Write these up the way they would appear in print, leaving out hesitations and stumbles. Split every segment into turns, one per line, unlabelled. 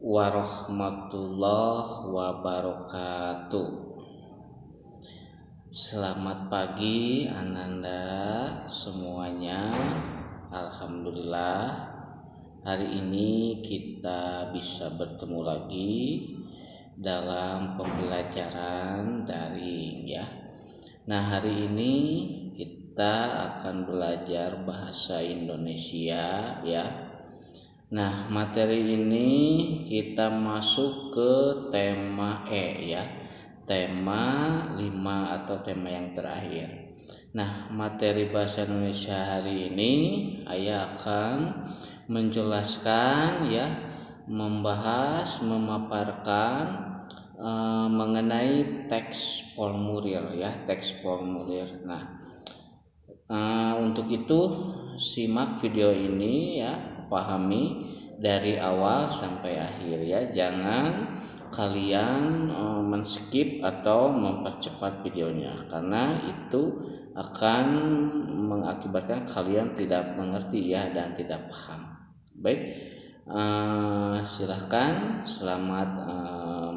warahmatullahi wabarakatuh. Selamat pagi Ananda semuanya. Alhamdulillah hari ini kita bisa bertemu lagi dalam pembelajaran daring ya. Nah, hari ini kita akan belajar bahasa Indonesia ya. Nah, materi ini kita masuk ke tema ya. Tema 5 atau tema yang terakhir. Nah, materi bahasa Indonesia hari ini Ayah akan menjelaskan ya, membahas, memaparkan mengenai teks formulir ya, teks formulir. Nah, untuk itu simak video ini ya, pahami dari awal sampai akhir ya. Jangan kalian men-skip atau mempercepat videonya, karena itu akan mengakibatkan kalian tidak mengerti ya dan tidak paham. Baik, silahkan, selamat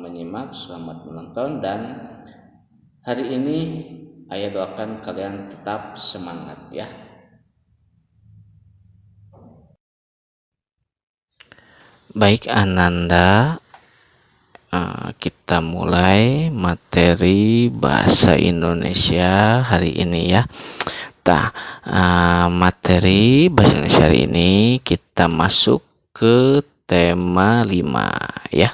menyimak, selamat menonton, dan hari ini Ayah doakan kalian tetap semangat ya. Baik Ananda, kita mulai materi bahasa Indonesia hari ini ya. Materi bahasa Indonesia hari ini kita masuk ke tema 5 ya.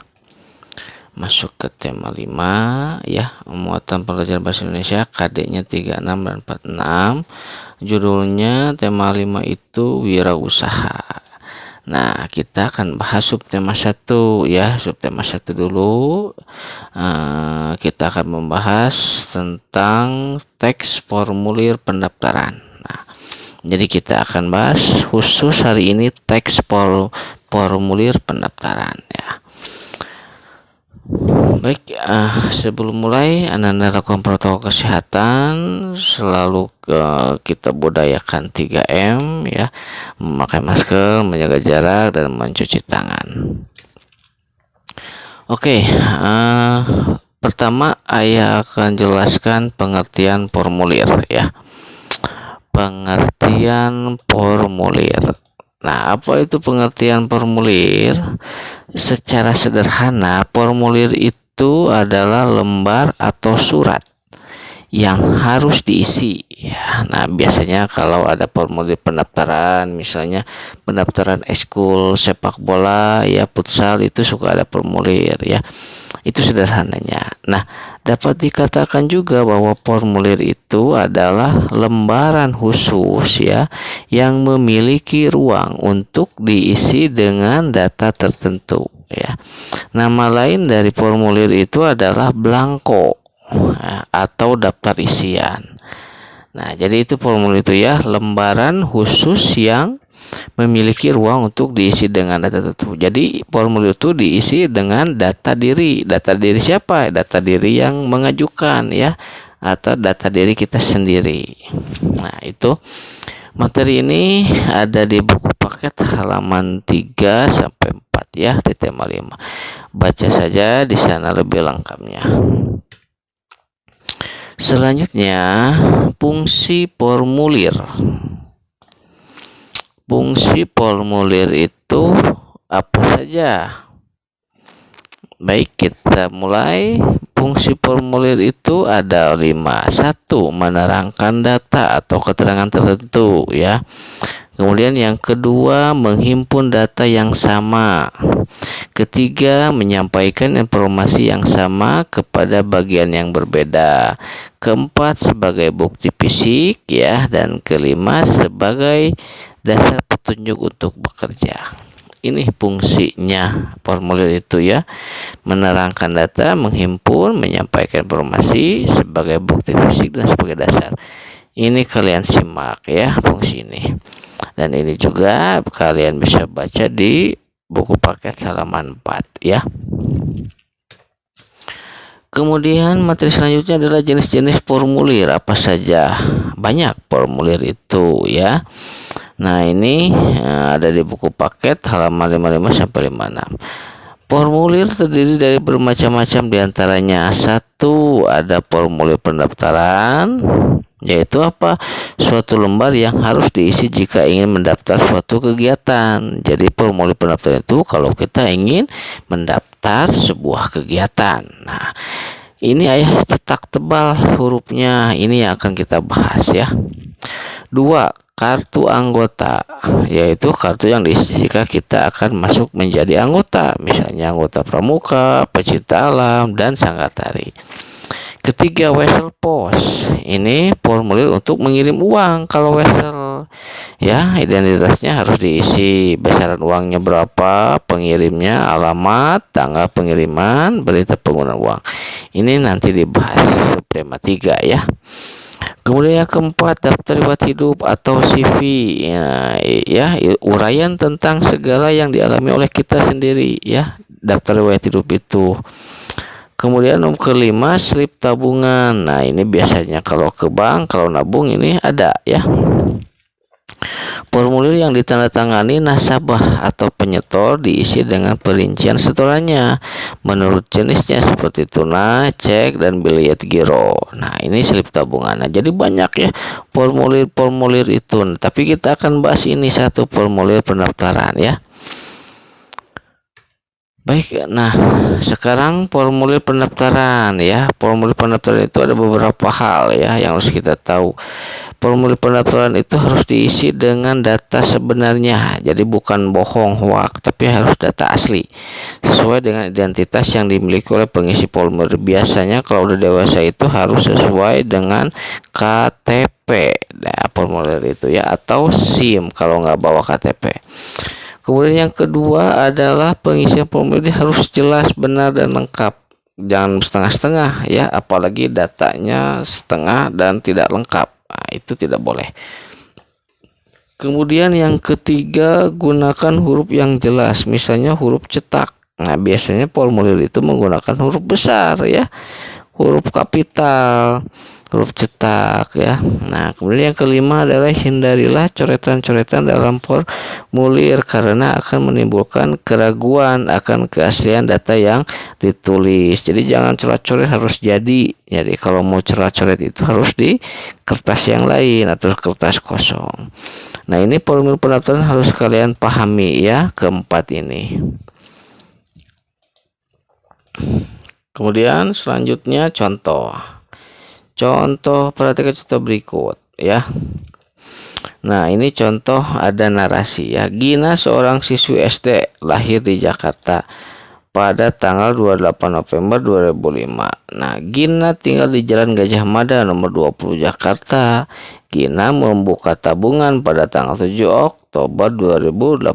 Masuk ke tema 5 ya. Muatan pelajaran bahasa Indonesia KD-nya 36 dan 46. Judulnya tema 5 itu wirausaha. Nah, kita akan bahas subtema 1 ya. Subtema 1 dulu. Kita akan membahas tentang teks formulir pendaftaran. Nah, jadi kita akan bahas khusus hari ini teks formulir pendaftaran ya. Baik, sebelum mulai Anda lakukan protokol kesehatan, selalu kita budayakan 3M ya, memakai masker, menjaga jarak, dan mencuci tangan. Oke, pertama Ayah akan jelaskan pengertian formulir ya. Pengertian formulir. Nah, apa itu pengertian formulir? Secara sederhana, formulir itu adalah lembar atau surat yang harus diisi ya. Nah, biasanya kalau ada formulir pendaftaran, misalnya pendaftaran ekskul sepak bola ya, futsal, itu suka ada formulir ya. Itu sederhananya. Nah, dapat dikatakan juga bahwa formulir itu adalah lembaran khusus ya, yang memiliki ruang untuk diisi dengan data tertentu ya. Nama lain dari formulir itu adalah blanko atau daftar isian. Nah, jadi itu formulir itu ya, lembaran khusus yang memiliki ruang untuk diisi dengan data tertentu. Jadi formulir itu diisi dengan data diri. Data diri siapa? Data diri yang mengajukan ya, atau data diri kita sendiri. Nah, itu materi ini ada di buku paket halaman 3 sampai 4 ya, di tema 5. Baca saja di sana lebih lengkapnya. Selanjutnya, fungsi formulir. Fungsi formulir itu apa saja? Baik, kita mulai. Fungsi formulir itu ada 5. 1. Menerangkan data atau keterangan tertentu ya. Kemudian yang kedua, menghimpun data yang sama. Ketiga, menyampaikan informasi yang sama kepada bagian yang berbeda. Keempat, sebagai bukti fisik ya, dan kelima, sebagai dasar petunjuk untuk bekerja. Ini fungsinya formulir itu ya. Menerangkan data, menghimpun, menyampaikan informasi sebagai bukti fisik dan sebagai dasar. Ini kalian simak ya, fungsi ini. Dan ini juga kalian bisa baca di buku paket halaman 4 ya. Kemudian materi selanjutnya adalah jenis-jenis formulir apa saja. Banyak formulir itu ya. Nah, ini ada di buku paket halaman 55 sampai 56. Formulir terdiri dari bermacam-macam, diantaranya satu, ada formulir pendaftaran, yaitu apa? Suatu lembar yang harus diisi jika ingin mendaftar suatu kegiatan. Jadi formulir pendaftaran itu kalau kita ingin mendaftar sebuah kegiatan. Nah, ini ayah cetak tebal hurufnya, ini yang akan kita bahas ya. Dua, kartu anggota, yaitu kartu yang diisi jika kita akan masuk menjadi anggota, misalnya anggota pramuka, pecinta alam, dan sanggar-tari. Ketiga, wesel pos, ini formulir untuk mengirim uang. Kalau wesel ya, identitasnya harus diisi, besaran uangnya berapa, pengirimnya, alamat, tanggal pengiriman, berita penggunaan uang. Ini nanti dibahas subtema 3 ya. Kemudian yang keempat, daftar riwayat hidup atau CV, ya, uraian tentang segala yang dialami oleh kita sendiri ya, daftar riwayat hidup itu. Kemudian nomor kelima, slip tabungan. Nah, ini biasanya kalau ke bank, kalau nabung ini ada ya. Formulir yang ditandatangani nasabah atau penyetor diisi dengan perincian setorannya menurut jenisnya seperti tunai, cek, dan biliet giro. Nah, ini slip tabungan. Nah, jadi banyak ya formulir-formulir itu. Tapi kita akan bahas ini satu, formulir pendaftaran ya. Baik, nah sekarang formulir pendaftaran ya. Formulir pendaftaran itu ada beberapa hal ya yang harus kita tahu. Formulir pendaftaran itu harus diisi dengan data sebenarnya, jadi bukan bohong, hoak, tapi harus data asli sesuai dengan identitas yang dimiliki oleh pengisi formulir. Biasanya kalau udah dewasa itu harus sesuai dengan KTP, nah formulir itu ya, atau SIM kalau nggak bawa KTP. Kemudian yang kedua adalah pengisian formulir harus jelas, benar, dan lengkap. Jangan setengah-setengah ya, apalagi datanya setengah dan tidak lengkap. Nah, itu tidak boleh. Kemudian yang ketiga, gunakan huruf yang jelas, misalnya huruf cetak. Nah, biasanya formulir itu menggunakan huruf besar ya, huruf kapital, huruf cetak ya. Nah, kemudian yang kelima adalah hindarilah coretan-coretan dalam formulir karena akan menimbulkan keraguan akan keaslian data yang ditulis. Jadi jangan coret-coret, harus jadi. Jadi kalau mau coret-coret itu harus di kertas yang lain atau kertas kosong. Nah, ini formulir pendaftaran harus kalian pahami ya, keempat ini. Kemudian selanjutnya contoh. Perhatikan contoh berikut ya. Nah, ini contoh ada narasi ya. Gina seorang siswi SD lahir di Jakarta pada tanggal 28 November 2005. Nah, Gina tinggal di Jalan Gajah Mada nomor 20 Jakarta. Gina membuka tabungan pada tanggal 7 Oktober 2018.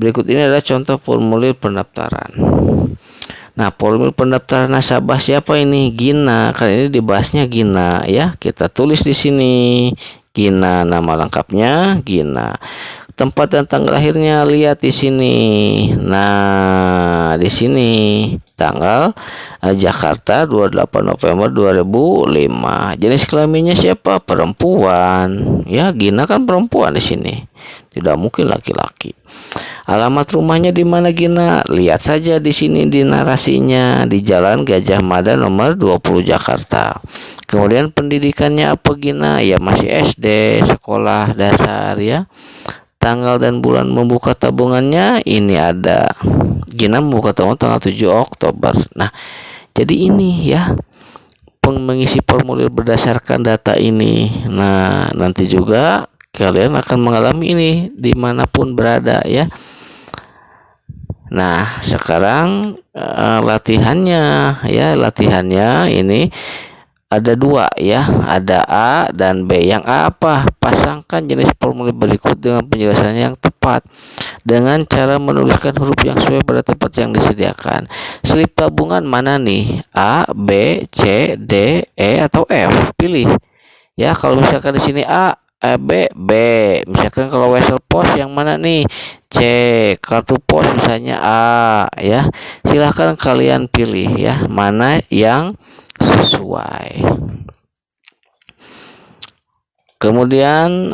Berikut ini adalah contoh formulir pendaftaran. Nah, formulir pendaftaran nasabah siapa ini? Gina. Kali ini dibahasnya Gina ya. Kita tulis di sini Gina, nama lengkapnya Gina. Tempat dan tanggal lahirnya lihat di sini. Nah, di sini tanggal Jakarta 28 November 2005. Jenis kelaminnya siapa? Perempuan. Ya, Gina kan perempuan di sini. Tidak mungkin laki-laki. Alamat rumahnya di mana Gina? Lihat saja di sini di narasinya, di Jalan Gajah Mada nomor 20 Jakarta. Kemudian pendidikannya apa Gina? Ya masih SD, sekolah dasar ya. Tanggal dan bulan membuka tabungannya ini ada. Gina membuka tabungan tanggal 7 Oktober. Nah, jadi ini ya mengisi formulir berdasarkan data ini. Nah, nanti juga kalian akan mengalami ini dimanapun berada ya. Nah, sekarang latihannya ini ada dua ya, ada A dan B. Yang A apa? Pasangkan jenis formulir berikut dengan penjelasannya yang tepat dengan cara menuliskan huruf yang sesuai pada tempat yang disediakan. Slip tabungan mana nih? A, B, C, D, E atau F? Pilih. Ya, kalau misalkan di sini A, B, B. Misalkan kalau wesel pos yang mana nih? C. Kartu pos misalnya A ya. Silahkan kalian pilih ya, mana yang sesuai. Kemudian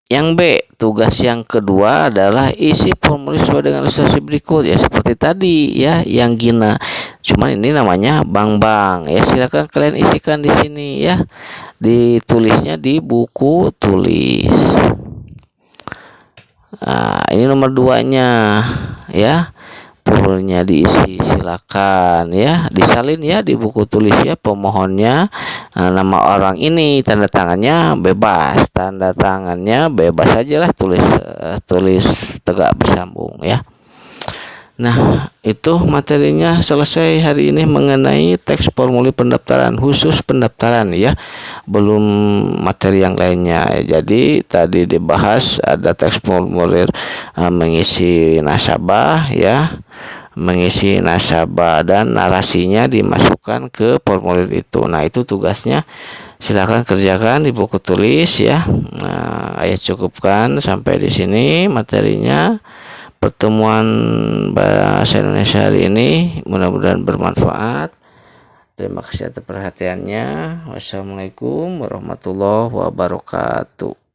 Yang B, tugas yang kedua adalah isi formulir sesuai dengan ilustrasi berikut ya, seperti tadi ya, yang Gina. Cuman ini namanya Bang ya. Silakan kalian isikan di sini ya. Ditulisnya di buku tulis. Nah, ini nomor 2-nya ya. Formulirnya diisi, silakan ya, disalin ya di buku tulis ya, pemohonnya, nama orang ini, tanda tangannya bebas aja lah, tulis tegak bersambung ya. Nah, itu materinya selesai hari ini mengenai teks formulir pendaftaran, khusus pendaftaran ya, belum materi yang lainnya. Jadi tadi dibahas ada teks formulir mengisi nasabah ya, mengisi nasabah dan narasinya dimasukkan ke formulir itu. Nah, itu tugasnya, silakan kerjakan di buku tulis ya. Nah, ayah cukupkan sampai di sini materinya. Pertemuan bahasa Indonesia hari ini mudah-mudahan bermanfaat. Terima kasih atas perhatiannya. Wassalamualaikum warahmatullahi wabarakatuh.